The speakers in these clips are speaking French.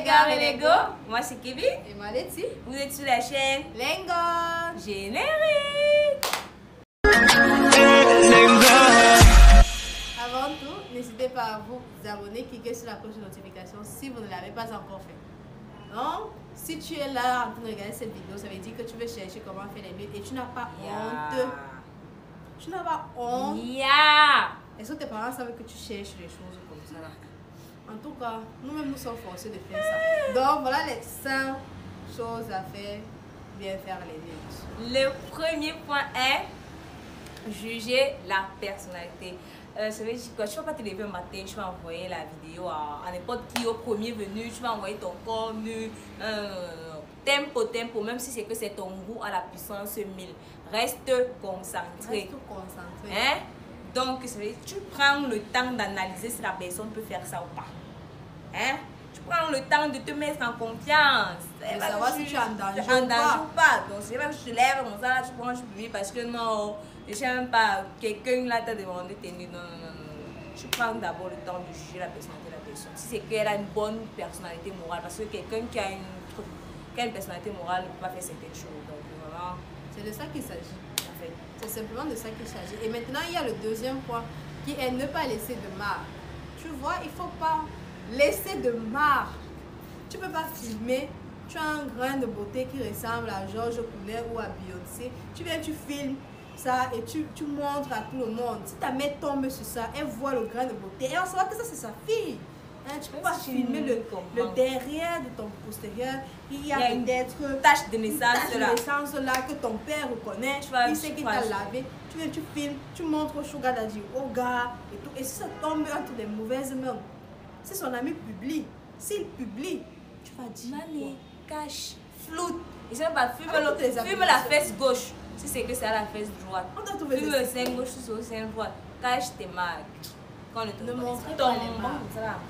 Gare et Lego. Moi c'est Kevin. Et moi Letty. Vous êtes sur la chaîne Lengo. Générique. Avant tout, n'hésitez pas à vous abonner, cliquer sur la cloche de notification si vous ne l'avez pas encore fait. Donc, si tu es là en train de regarder cette vidéo, ça veut dire que tu veux chercher comment faire les nudes et tu n'as pas honte. Tu n'as pas honte. Est-ce que tes parents savent que tu cherches les choses comme ça là? En tout cas, nous-mêmes nous sommes forcés de faire ça. Donc, voilà les 5 choses à faire, bien faire les nudes. Le premier point est juger la personnalité. Ça veut dire quoi? Tu ne vas pas te lever un matin, tu vas envoyer la vidéo à n'importe qui au premier venu, tu vas envoyer ton corps nu, tempo, même si c'est que c'est ton goût à la puissance 1000. Reste concentré. Reste concentré. Hein? Donc, ça veut dire, tu prends le temps d'analyser si la personne peut faire ça ou pas. Hein? Tu prends le temps de te mettre en confiance. De savoir si tu es en danger ou pas. Donc, c'est pas que tu te lèves comme ça, là, tu prends, tu publies parce que non, je sais même pas, quelqu'un là t'a demandé tes nudes. Non. Tu prends d'abord le temps de juger la personnalité de la personne. Si c'est qu'elle a une bonne personnalité morale, parce que quelqu'un qui a une personnalité morale ne peut pas faire certaines choses. Donc, vraiment. C'est de ça qu'il s'agit. En fait. C'est simplement de ça qu'il s'agit. Et maintenant, il y a le deuxième point qui est ne pas laisser de marque. Tu vois, il ne faut pas laisser de marque. Tu ne peux pas filmer. Tu as un grain de beauté qui ressemble à George Clooney ou à Beyoncé. Tu viens, tu filmes ça et tu montres à tout le monde. Si ta mère tombe sur ça, elle voit le grain de beauté. Elle va savoir que ça, c'est sa fille. Hein, tu peux pas filmer le derrière de ton postérieur. Il y a peut-être une tache de naissance là que ton père reconnaît. Il sait qu'il t'a lavé. Tu viens, tu filmes, tu montres au sugar daddy, au gars et tout. Et si ça tombe entre des mauvaises mains, si son ami publie, s'il publie, tu vas dire Mani, cache, floute. Il ne sait pas, filme la fesse gauche. Si c'est que c'est à la fesse droite. Filme le sein gauche sur le sein droite. Cache tes marques. Quand ne montrez pas les marques.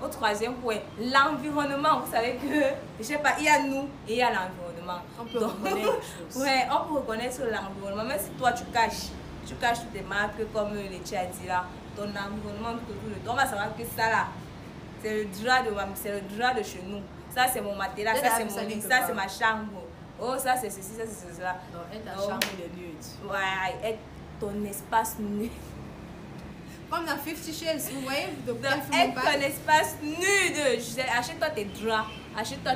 Au troisième point, l'environnement. Vous savez que, je sais pas, il y a nous et il y a l'environnement. On peut reconnaître les choses. Ouais, on peut reconnaître l'environnement. Même si toi tu caches toutes tes marques comme les tchats dit là, ton environnement tout le temps, on va savoir que ça là, c'est le drap de chez nous. Ça c'est mon matelas, ça c'est mon lit, ça c'est ma chambre. Oh, ça c'est ceci, ça c'est cela. Donc, est ta chambre de nude. Ouais, est ton espace nu. Comme dans 50 Shades, vous voyez, ton espace nude. Achète-toi tes draps, achète-toi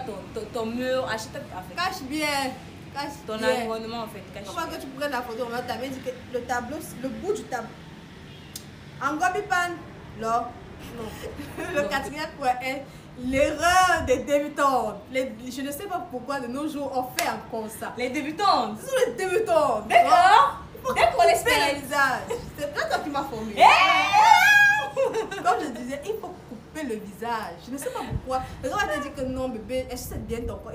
ton mur, achète-toi. Cache bien. Cache ton bien. environnement en fait. Comment que tu prennes la photo, on va t'amener dit que le tableau, le bout du tableau. En Gobipan, là, non. Le quatrième point est l'erreur des débutantes. Je ne sais pas pourquoi de nos jours on fait encore ça. Les débutantes. Ce sont les débutantes. D'accord. Dès qu'on les fait le visage. C'est toi qui m'as formé. Comme je disais, il faut couper le visage. Je ne sais pas pourquoi. Le gars va te dire que non, bébé, est-ce que c'est bien ton corps?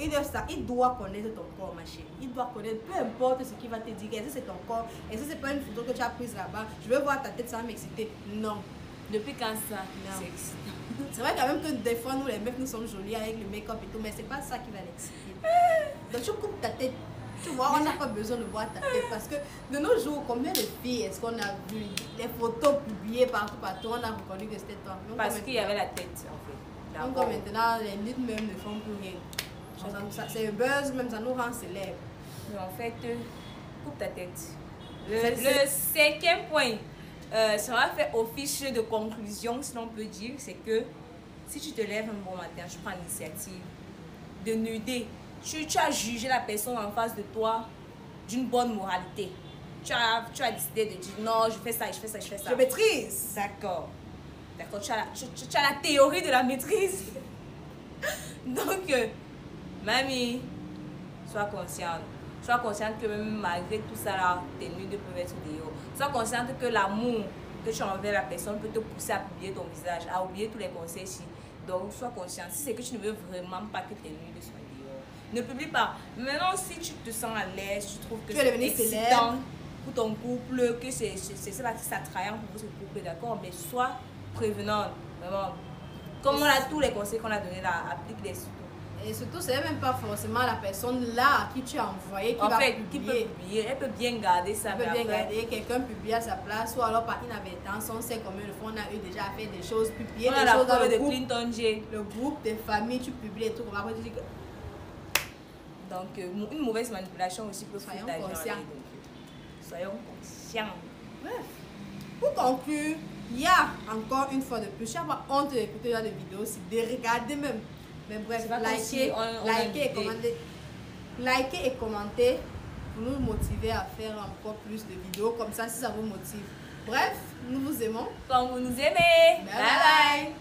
Il doit connaître ton corps, ma chérie. Il doit connaître, peu importe ce qu'il va te dire. Est-ce que c'est ton corps? Est-ce que c'est pas une photo que tu as prise là-bas? Je veux voir ta tête, ça va m'exciter. Non. Depuis quand ça? C'est excitant. C'est vrai quand même que des fois, nous les meufs, nous sommes jolies avec le make-up et tout, mais c'est pas ça qui va l'exciter. Donc tu coupes ta tête. Tu vois, on n'a pas besoin de voir ta tête parce que de nos jours, combien de filles est-ce qu'on a vu les photos publiées partout, on a reconnu que c'était toi. Parce qu'il y avait la tête en fait. Donc maintenant, les nudes même ne font plus rien. C'est un buzz, même ça nous rend célèbres. Mais en fait, coupe ta tête. Le cinquième point, ça va faire office de conclusion, si l'on peut dire, c'est que si tu te lèves un bon matin, tu prends l'initiative de nuder. Tu as jugé la personne en face de toi d'une bonne moralité. Tu as décidé de dire non, je fais ça. Je maîtrise. D'accord. Tu as la théorie de la maîtrise. Donc, mamie, sois consciente. Sois consciente que même malgré tout ça, là, tes nudes peuvent être dehors. Sois consciente que l'amour que tu as envers la personne peut te pousser à oublier ton visage, à oublier tous les conseils ici. Donc, sois consciente. Si c'est que tu ne veux vraiment pas que tes nudes soient dehors, ne publie pas. Maintenant, si tu te sens à l'aise, tu trouves que c'est excitant pour ton couple, que c'est attrayant pour ce couple, d'accord, mais sois prévenante, vraiment. Comme on a tous les conseils qu'on a donnés là, applique-les surtout. Et surtout, ce n'est même pas forcément la personne là à qui tu as envoyé qui va qui peut publier. publier. Elle peut bien garder ça. Elle peut bien garder. Quelqu'un publie à sa place ou alors par inadvertance. On sait combien de fois on a eu déjà à faire des choses, publier des choses dans le groupe. Clinton J. Le groupe des familles, tu publies et tout. Après, tu dis que... Donc, une mauvaise manipulation aussi peut Soyons conscients. Soyons conscients. Bref. Pour conclure, il y a encore une fois de plus, je n'ai pas honte d'écouter des vidéos aussi, de regarder même. Mais bref, likez et commentez pour nous motiver à faire encore plus de vidéos comme ça si ça vous motive. Bref, nous vous aimons. Comme vous nous aimez. Bye bye.